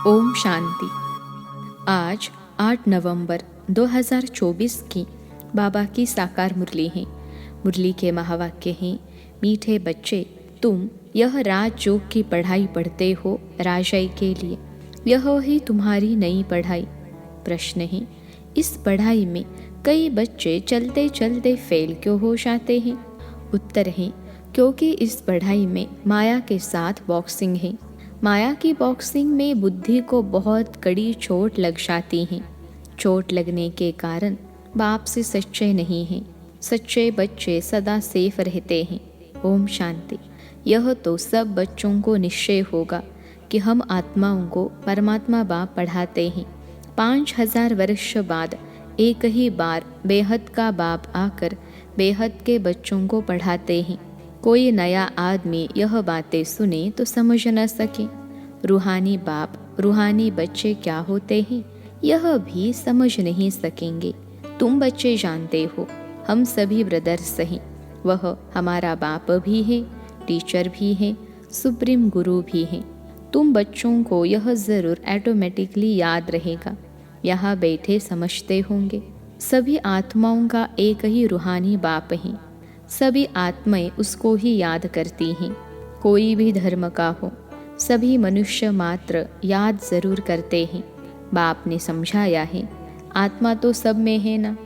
ओम शांति। आज 8 नवंबर 2024 की बाबा की साकार मुरली है। मुरली के महावाक्य हैं, मीठे बच्चे, तुम यह राजयोग की पढ़ाई पढ़ते हो राजाई के लिए। यह ही तुम्हारी नई पढ़ाई। प्रश्न है, इस पढ़ाई में कई बच्चे चलते चलते फेल क्यों हो जाते हैं? उत्तर है, क्योंकि इस पढ़ाई में माया के साथ बॉक्सिंग है। माया की बॉक्सिंग में बुद्धि को बहुत कड़ी चोट लग जाती है। चोट लगने के कारण बाप से सच्चे नहीं हैं। सच्चे बच्चे सदा सेफ रहते हैं। ओम शांति। यह तो सब बच्चों को निश्चय होगा कि हम आत्माओं को परमात्मा बाप पढ़ाते हैं। 5000 वर्ष बाद एक ही बार बेहद का बाप आकर बेहद के बच्चों को पढ़ाते हैं। कोई नया आदमी यह बातें सुने तो समझ न सके। रूहानी बाप रूहानी बच्चे क्या होते हैं यह भी समझ नहीं सकेंगे। तुम बच्चे जानते हो, हम सभी ब्रदर्स हैं। वह हमारा बाप भी है, टीचर भी है, सुप्रीम गुरु भी है। तुम बच्चों को यह ज़रूर ऑटोमेटिकली याद रहेगा। यहाँ बैठे समझते होंगे, सभी आत्माओं का एक ही रूहानी बाप है। सभी आत्माएं उसको ही याद करती हैं। कोई भी धर्म का हो, सभी मनुष्य मात्र याद जरूर करते हैं। बाप ने समझाया है, आत्मा तो सब में है ना।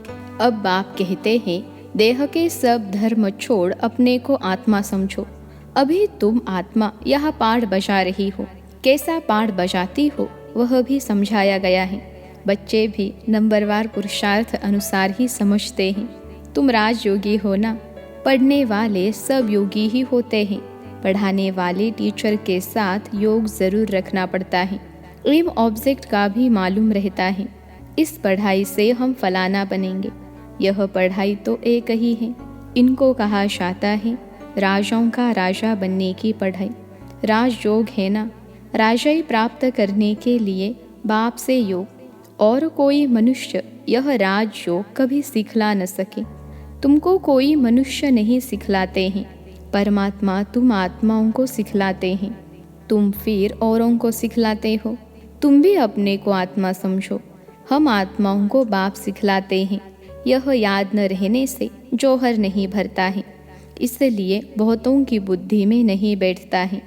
अब बाप कहते हैं, देह के सब धर्म छोड़ अपने को आत्मा समझो। अभी तुम आत्मा यह पाठ बजा रही हो। कैसा पाठ बजाती हो वह भी समझाया गया है। बच्चे भी नंबरवार पुरुषार्थ अनुसार ही समझते हैं। तुम राजयोगी हो ना। पढ़ने वाले सब योगी ही होते हैं। पढ़ाने वाले टीचर के साथ योग जरूर रखना पड़ता है। एम ऑब्जेक्ट का भी मालूम रहता है। इस पढ़ाई से हम फलाना बनेंगे। यह पढ़ाई तो एक ही है। इनको कहा जाता है राजाओं का राजा बनने की पढ़ाई। राजयोग है ना। राजाई प्राप्त करने के लिए बाप से योग, और कोई मनुष्य यह राजयोग कभी सिखला न सके। तुमको कोई मनुष्य नहीं सिखलाते हैं। परमात्मा तुम आत्माओं को सिखलाते हैं। तुम फिर औरों को सिखलाते हो। तुम भी अपने को आत्मा समझो। हम आत्माओं को बाप सिखलाते हैं। यह याद न रहने से जौहर नहीं भरता है, इसलिए बहुतों की बुद्धि में नहीं बैठता है।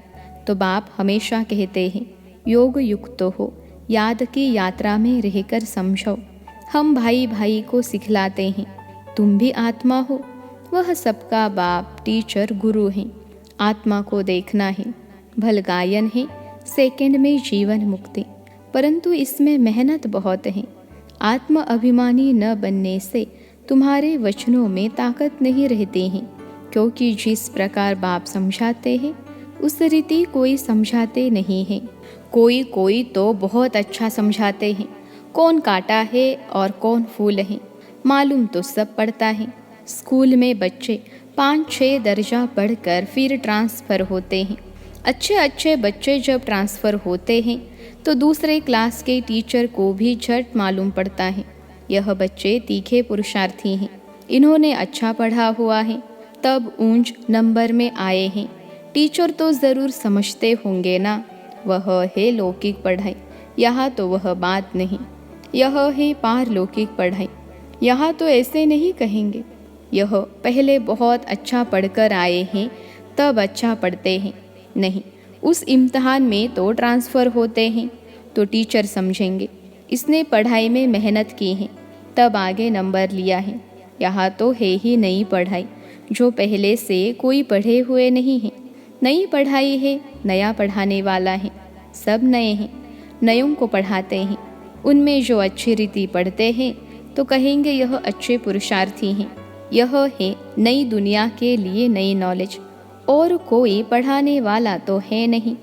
तो बाप हमेशा कहते हैं, योग युक्त हो, याद की यात्रा में रहकर समझो। हम भाई भाई को सिखलाते हैं। तुम भी आत्मा हो। वह सबका बाप टीचर गुरु हैं। आत्मा को देखना है। भल गायन है, सेकंड में जीवन मुक्ति, परंतु इसमें मेहनत बहुत है। आत्म अभिमानी न बनने से तुम्हारे वचनों में ताकत नहीं रहती है, क्योंकि जिस प्रकार बाप समझाते हैं उस रीति कोई समझाते नहीं है। कोई तो बहुत अच्छा समझाते हैं। कौन कांटा है और कौन फूल है मालूम तो सब पड़ता है। स्कूल में बच्चे 5-6 दर्जा पढ़कर फिर ट्रांसफ़र होते हैं। अच्छे बच्चे जब ट्रांसफ़र होते हैं तो दूसरे क्लास के टीचर को भी झट मालूम पड़ता है, यह बच्चे तीखे पुरुषार्थी हैं, इन्होंने अच्छा पढ़ा हुआ है, तब ऊंच नंबर में आए हैं। टीचर तो ज़रूर समझते होंगे ना। वह है लौकिक पढ़ाई। यहाँ तो वह बात नहीं। यह है पारलौकिक पढ़ाई। यहाँ तो ऐसे नहीं कहेंगे, यह पहले बहुत अच्छा पढ़कर आए हैं तब अच्छा पढ़ते हैं। नहीं, उस इम्तहान में तो ट्रांसफ़र होते हैं तो टीचर समझेंगे इसने पढ़ाई में मेहनत की है तब आगे नंबर लिया है। यहाँ तो है ही नई पढ़ाई, जो पहले से कोई पढ़े हुए नहीं है। नई पढ़ाई है, नया पढ़ाने वाला है। सब नए हैं, नयों को पढ़ाते हैं। उनमें जो अच्छी रीति पढ़ते हैं तो कहेंगे यह अच्छे पुरुषार्थी हैं। यह है नई दुनिया के लिए नई नॉलेज, और कोई पढ़ाने वाला तो है नहीं।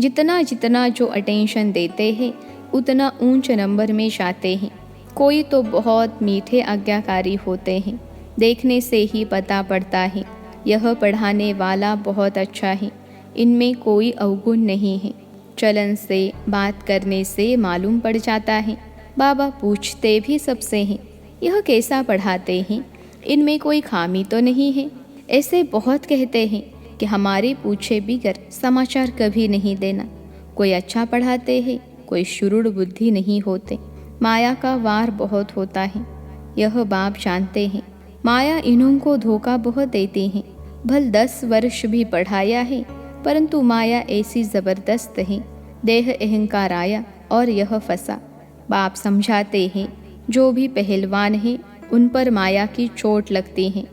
जितना जो अटेंशन देते हैं उतना ऊंच नंबर में जाते हैं। कोई तो बहुत मीठे आज्ञाकारी होते हैं, देखने से ही पता पड़ता है यह पढ़ाने वाला बहुत अच्छा है। इनमें कोई अवगुण नहीं है। चलन से, बात करने से मालूम पड़ जाता है। बाबा पूछते भी सबसे हैं, यह कैसा पढ़ाते हैं, इनमें कोई खामी तो नहीं है। ऐसे बहुत कहते हैं कि हमारे पूछे बिगर समाचार कभी नहीं देना। कोई अच्छा पढ़ाते हैं, कोई शुरुड़ बुद्धि नहीं होते। माया का वार बहुत होता है, यह बाप जानते हैं। माया इन्हों को धोखा बहुत देती है। भल 10 वर्ष भी पढ़ाया है, परंतु माया ऐसी जबरदस्त है, देह अहंकार आया और यह फंसा। बाप समझाते हैं, जो भी पहलवान है उन पर माया की चोट लगती है।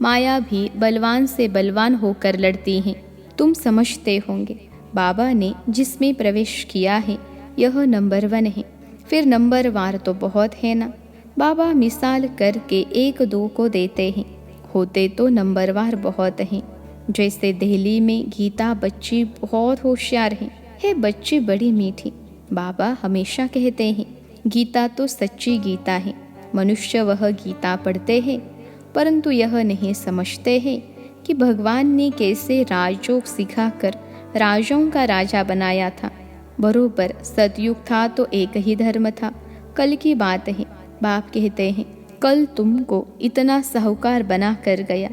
माया भी बलवान से बलवान होकर लड़ती है। तुम समझते होंगे, बाबा ने जिसमें प्रवेश किया है यह नंबर 1 है, फिर नंबर वार तो बहुत है ना। बाबा मिसाल करके 1-2 को देते हैं, होते तो नंबर वार बहुत हैं। जैसे दिल्ली में गीता बच्ची बहुत होशियार है बच्ची बड़ी मीठी। बाबा हमेशा कहते हैं, गीता तो सच्ची गीता है। मनुष्य वह गीता पढ़ते हैं, परंतु यह नहीं समझते हैं कि भगवान ने कैसे राजयोग सिखाकर राजाओं का राजा बनाया था। बरोबर सतयुग था तो एक ही धर्म था। कल की बात है, बाप कहते हैं, कल तुमको इतना साहूकार बना कर गया,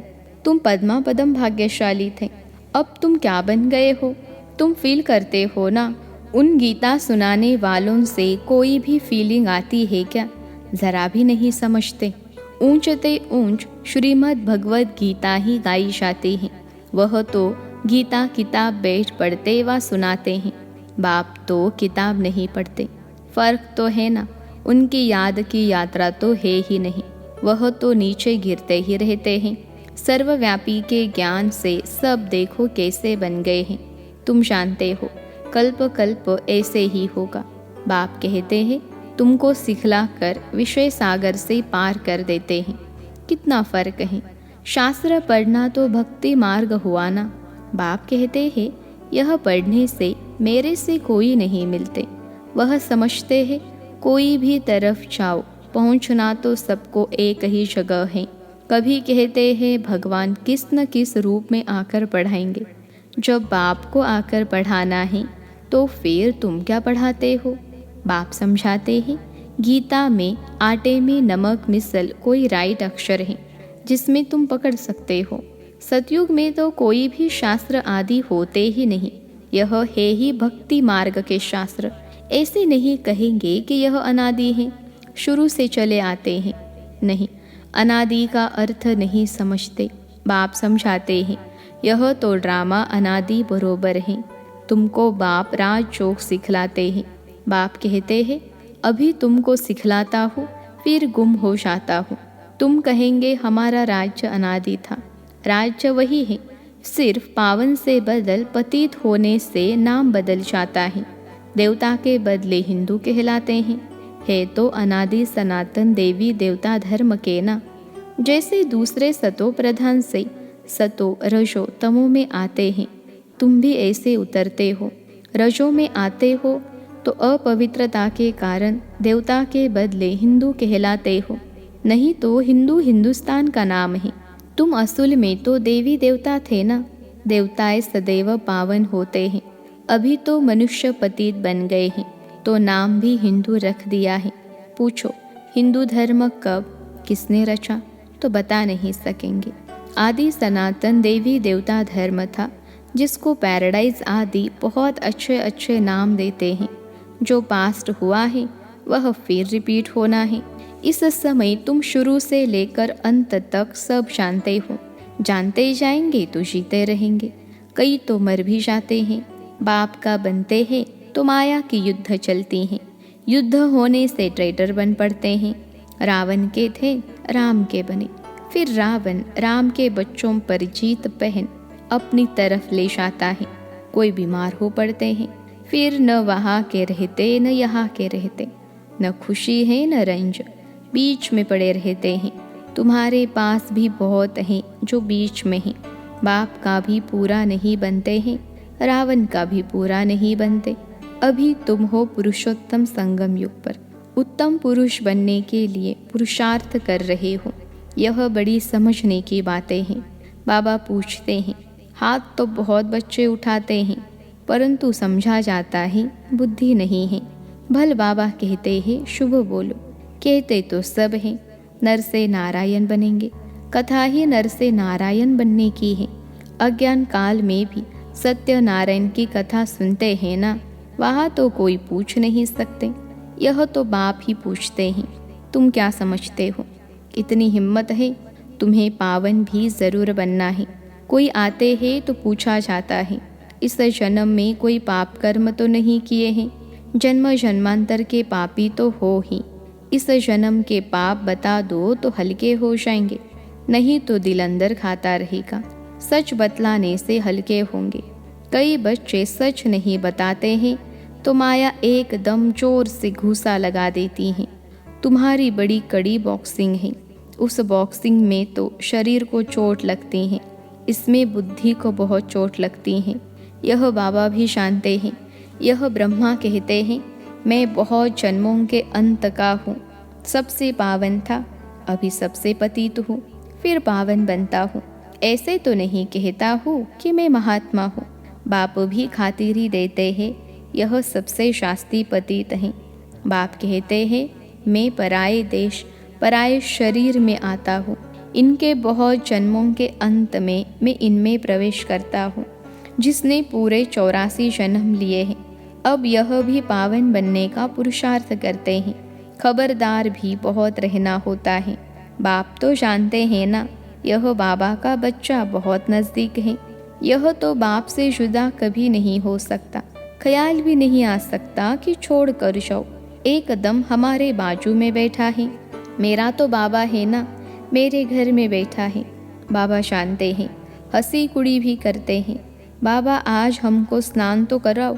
तुम पद्मा पदम भाग्यशाली थे, अब तुम क्या बन गए हो? तुम फील करते हो ना? उन गीता सुनाने वालों से कोई भी फीलिंग आती है क्या? जरा भी नहीं समझते। ऊंचते ऊंच श्रीमद् भगवद गीता ही गाई जाती है, वह तो गीता किताब बैठ पढ़ते व सुनाते हैं। बाप तो किताब नहीं पढ़ते। फर्क तो है ना। उनकी याद की यात्रा तो है ही नहीं, वह तो नीचे गिरते ही रहते हैं। सर्वव्यापी के ज्ञान से सब देखो कैसे बन गए हैं। तुम जानते हो, कल्प कल्प ऐसे ही होगा। बाप कहते हैं, तुमको सिखलाकर विषय सागर से पार कर देते हैं। कितना फर्क है। शास्त्र पढ़ना तो भक्ति मार्ग हुआ ना। बाप कहते हैं, यह पढ़ने से मेरे से कोई नहीं मिलते। वह समझते हैं, कोई भी तरफ जाओ, पहुंचना तो सबको एक ही जगह है। कभी कहते हैं, भगवान किस न किस रूप में आकर पढ़ाएंगे। जब बाप को आकर पढ़ाना है तो फिर तुम क्या पढ़ाते हो? बाप समझाते हैं, गीता में आटे में नमक मिसल कोई राइट अक्षर है जिसमें तुम पकड़ सकते हो। सतयुग में तो कोई भी शास्त्र आदि होते ही नहीं। यह है ही भक्ति मार्ग के शास्त्र। ऐसे नहीं कहेंगे कि यह अनादि है, शुरू से चले आते हैं। नहीं, अनादि का अर्थ नहीं समझते। बाप समझाते हैं, यह तो ड्रामा अनादि बरोबर है। तुमको बाप राजयोग सिखलाते हैं। बाप कहते हैं, अभी तुमको सिखलाता हूँ, फिर गुम हो जाता हूँ। तुम कहेंगे हमारा राज्य अनादि था। राज्य वही है, सिर्फ पावन से बदल पतित होने से नाम बदल जाता है। देवता के बदले हिंदू कहलाते हैं। है तो अनादि सनातन देवी देवता धर्म के ना। जैसे दूसरे सतो प्रधान से सतो रजो तमो में आते हैं, तुम भी ऐसे उतरते हो। रजो में आते हो तो अपवित्रता के कारण देवता के बदले हिंदू कहलाते हो। नहीं तो हिंदू हिंदुस्तान का नाम है। तुम असूल में तो देवी देवता थे ना। देवताएं सदैव पावन होते हैं। अभी तो मनुष्य पतित बन गए हैं, तो नाम भी हिंदू रख दिया है। पूछो, हिंदू धर्म कब किसने रचा? तो बता नहीं सकेंगे। आदि सनातन देवी देवता धर्म था, जिसको पैराडाइज आदि बहुत अच्छे अच्छे नाम देते हैं। जो पास्ट हुआ है वह फिर रिपीट होना है। इस समय तुम शुरू से लेकर अंत तक सब जानते हो। जानते जाएंगे तो जीते रहेंगे। कई तो मर भी जाते हैं। बाप का बनते हैं तो माया की युद्ध चलती हैं। युद्ध होने से ट्रेटर बन पड़ते हैं। रावण के थे, राम के बने। फिर रावण राम के बच्चों पर जीत पहन अपनी तरफ ले जाता है। कोई बीमार हो पड़ते हैं, फिर न वहाँ के रहते न यहाँ के रहते। न खुशी है न रंज, बीच में पड़े रहते हैं। तुम्हारे पास भी बहुत हैं जो बीच में हैं। बाप का भी पूरा नहीं बनते हैं, रावण का भी पूरा नहीं बनते। अभी तुम हो पुरुषोत्तम संगम युग पर। उत्तम पुरुष बनने के लिए पुरुषार्थ कर रहे हो। यह बड़ी समझने की बातें हैं। बाबा पूछते हैं, हाथ तो बहुत बच्चे उठाते हैं, परंतु समझा जाता है बुद्धि नहीं है। भल बाबा कहते हैं शुभ बोलो। कहते तो सब हैं, नर से नारायण बनेंगे। कथा ही नर से नारायण बनने की है। अज्ञान काल में भी सत्यनारायण की कथा सुनते हैं ना। वहाँ तो कोई पूछ नहीं सकते, यह तो बाप ही पूछते हैं। तुम क्या समझते हो, इतनी हिम्मत है? तुम्हें पावन भी ज़रूर बनना है। कोई आते हैं तो पूछा जाता है, इस जन्म में कोई पाप कर्म तो नहीं किए हैं? जन्म जन्मांतर के पापी तो हो ही। इस जन्म के पाप बता दो तो हल्के हो जाएंगे, नहीं तो दिल अंदर खाता रहेगा। सच बतलाने से हल्के होंगे। कई बच्चे सच नहीं बताते हैं तो माया एकदम जोर से घूसा लगा देती हैं। तुम्हारी बड़ी कड़ी बॉक्सिंग है, उस बॉक्सिंग में तो शरीर को चोट लगती है, इसमें बुद्धि को बहुत चोट लगती है। यह बाबा भी जानते हैं। यह ब्रह्मा कहते हैं, मैं बहुत जन्मों के अंत का हूँ। सबसे पावन था, अभी सबसे पतित हूँ, फिर पावन बनता हूँ। ऐसे तो नहीं कहता हूँ कि मैं महात्मा हूँ। बाप भी खातिरी देते हैं, यह सबसे शास्त्री पतित हैं। बाप कहते हैं, मैं पराये देश पराये शरीर में आता हूँ। इनके बहुत जन्मों के अंत में मैं इनमें प्रवेश करता हूँ। जिसने पूरे 84 जन्म लिए हैं, अब यह भी पावन बनने का पुरुषार्थ करते हैं। खबरदार भी बहुत रहना होता है। बाप तो जानते हैं ना, यह बाबा का बच्चा बहुत नज़दीक है। यह तो बाप से जुदा कभी नहीं हो सकता। ख्याल भी नहीं आ सकता कि छोड़ कर जाओ। एकदम हमारे बाजू में बैठा है। मेरा तो बाबा है ना, मेरे घर में बैठा है। बाबा जानते हैं, हंसी कुड़ी भी करते हैं। बाबा आज हमको स्नान तो कराओ,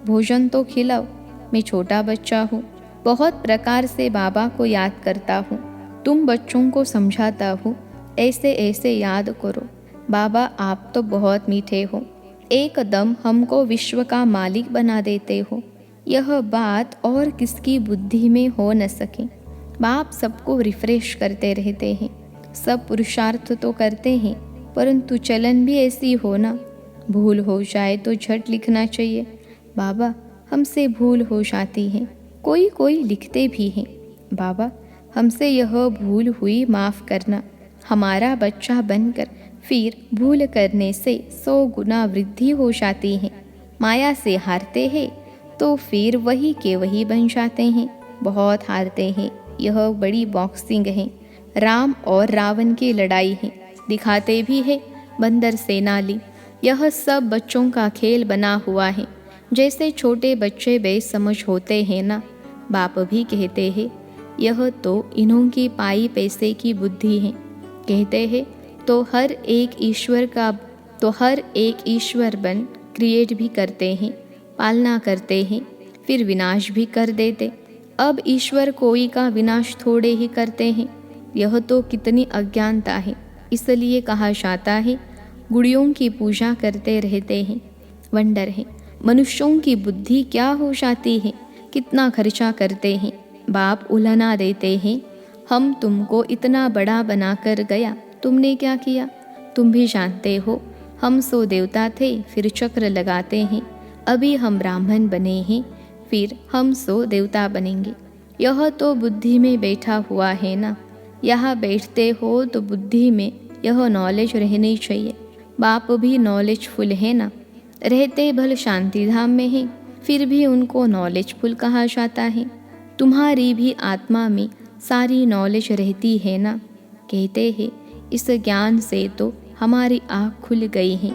भोजन तो खिलाओ। मैं छोटा बच्चा हूँ, बहुत प्रकार से बाबा को याद करता हूँ। तुम बच्चों को समझाता हूँ, ऐसे ऐसे याद करो। बाबा आप तो बहुत मीठे हो, एकदम हमको विश्व का मालिक बना देते हो। यह बात और किसकी बुद्धि में हो न सके। बाप सबको रिफ्रेश करते रहते हैं। सब पुरुषार्थ तो करते हैं, परंतु चलन भी ऐसी हो ना, भूल हो जाए तो झट लिखना चाहिए। बाबा हमसे भूल हो जाती है, कोई कोई लिखते भी हैं, बाबा हमसे यह भूल हुई माफ़ करना। हमारा बच्चा बनकर फिर भूल करने से 100 गुना वृद्धि हो जाती है। माया से हारते हैं तो फिर वही के वही बन जाते हैं। बहुत हारते हैं। यह बड़ी बॉक्सिंग है, राम और रावण की लड़ाई है। दिखाते भी है बंदर सेनाली। यह सब बच्चों का खेल बना हुआ है। जैसे छोटे बच्चे बेसमझ होते हैं ना, बाप भी कहते हैं यह तो इन्हों की पाई पैसे की बुद्धि है। कहते हैं तो हर एक ईश्वर बन क्रिएट भी करते हैं, पालना करते हैं, फिर विनाश भी कर देते। अब ईश्वर कोई का विनाश थोड़े ही करते हैं। यह तो कितनी अज्ञानता है। इसलिए कहा जाता है गुड़ियों की पूजा करते रहते हैं। वंडर है मनुष्यों की बुद्धि क्या हो जाती है, कितना खर्चा करते हैं। बाप उलाना देते हैं, हम तुमको इतना बड़ा बनाकर गया, तुमने क्या किया? तुम भी जानते हो, हम 100 देवता थे, फिर चक्र लगाते हैं। अभी हम ब्राह्मण बने हैं, फिर हम 100 देवता बनेंगे। यह तो बुद्धि में बैठा हुआ है ना। यहाँ बैठते हो तो बुद्धि में यह नॉलेज रहनी चाहिए। बाप भी नॉलेजफुल है ना, रहते भल शांति धाम में है, फिर भी उनको नॉलेजफुल कहा जाता है। तुम्हारी भी आत्मा में सारी नॉलेज रहती है ना। कहते हैं इस ज्ञान से तो हमारी आँख खुल गई है।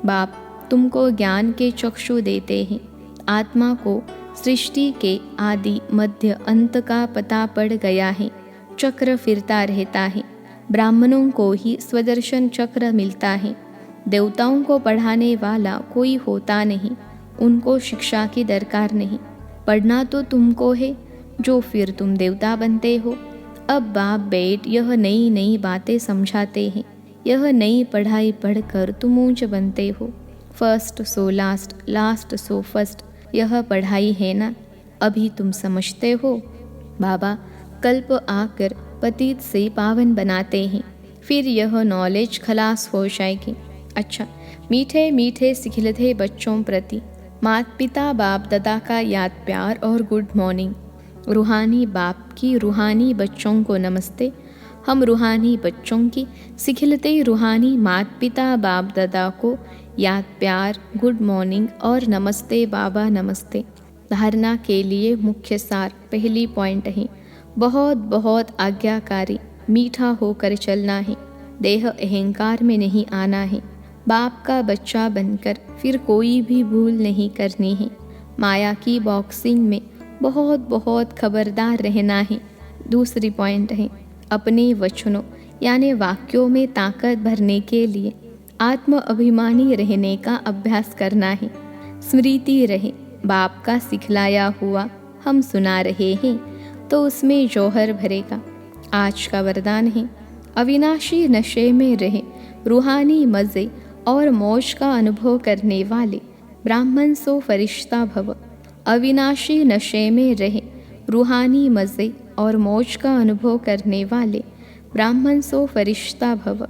बाप तुमको ज्ञान के चक्षु देते हैं। आत्मा को सृष्टि के आदि मध्य अंत का पता पड़ गया है। चक्र फिरता रहता है। ब्राह्मणों को ही स्वदर्शन चक्र मिलता है। देवताओं को पढ़ाने वाला कोई होता नहीं, उनको शिक्षा की दरकार नहीं। पढ़ना तो तुमको है, जो फिर तुम देवता बनते हो। अब बाप बेट यह नई नई बातें समझाते हैं। यह नई पढ़ाई पढ़कर तुम ऊंच बनते हो। First so last, last so first, यह पढ़ाई है ना। अभी तुम समझते हो। बाबा कल्प आकर पतित से पावन बनाते हैं, फिर यह नॉलेज खलास हो जाएगी। अच्छा, मीठे मीठे सिखिलते बच्चों प्रति माता पिता बाप दादा का याद प्यार और गुड मॉर्निंग। रूहानी बाप की रूहानी बच्चों को नमस्ते। हम रूहानी बच्चों की सिखिलते रूहानी माता पिता बाप दादा को याद प्यार, गुड मॉर्निंग और नमस्ते बाबा नमस्ते। धारणा के लिए मुख्य सार पहली पॉइंट है, बहुत बहुत आज्ञाकारी मीठा होकर चलना है, देह अहंकार में नहीं आना है, बाप का बच्चा बनकर फिर कोई भी भूल नहीं करनी है, माया की बॉक्सिंग में बहुत बहुत खबरदार रहना है। दूसरी पॉइंट है, अपने वचनों यानी वाक्यों में ताकत भरने के लिए आत्म अभिमानी रहने का अभ्यास करना है। स्मृति रहे, बाप का सिखलाया हुआ हम सुना रहे हैं तो उसमें जौहर भरेगा। आज का वरदान है, अविनाशी नशे में रहे, रूहानी मज़े और मौज का अनुभव करने वाले ब्राह्मण सो फरिश्ता भव। अविनाशी नशे में रहे, रूहानी मज़े और मौज का अनुभव करने वाले ब्राह्मण सो फरिश्ता भव।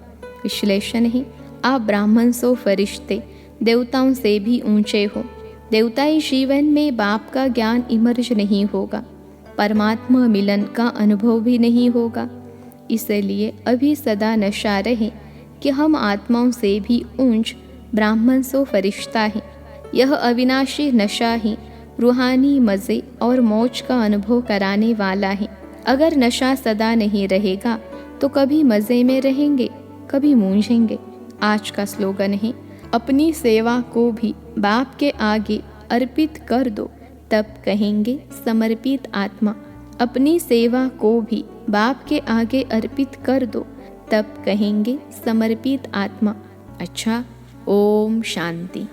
विश्लेषण है, आप ब्राह्मण सो फरिश्ते देवताओं से भी ऊंचे हो। देवताई जीवन में बाप का ज्ञान इमर्ज नहीं होगा, परमात्मा मिलन का अनुभव भी नहीं होगा। इसलिए अभी सदा नशा रहे कि हम आत्माओं से भी ऊंच ब्राह्मण सो फरिश्ता हैं। यह अविनाशी नशा ही रूहानी मज़े और मौज का अनुभव कराने वाला है। अगर नशा सदा नहीं रहेगा तो कभी मज़े में रहेंगे, कभी मूंझेंगे। आज का स्लोगन है, अपनी सेवा को भी बाप के आगे अर्पित कर दो, तब कहेंगे समर्पित आत्मा। अपनी सेवा को भी बाप के आगे अर्पित कर दो, तब कहेंगे समर्पित आत्मा। अच्छा, ओम शांति।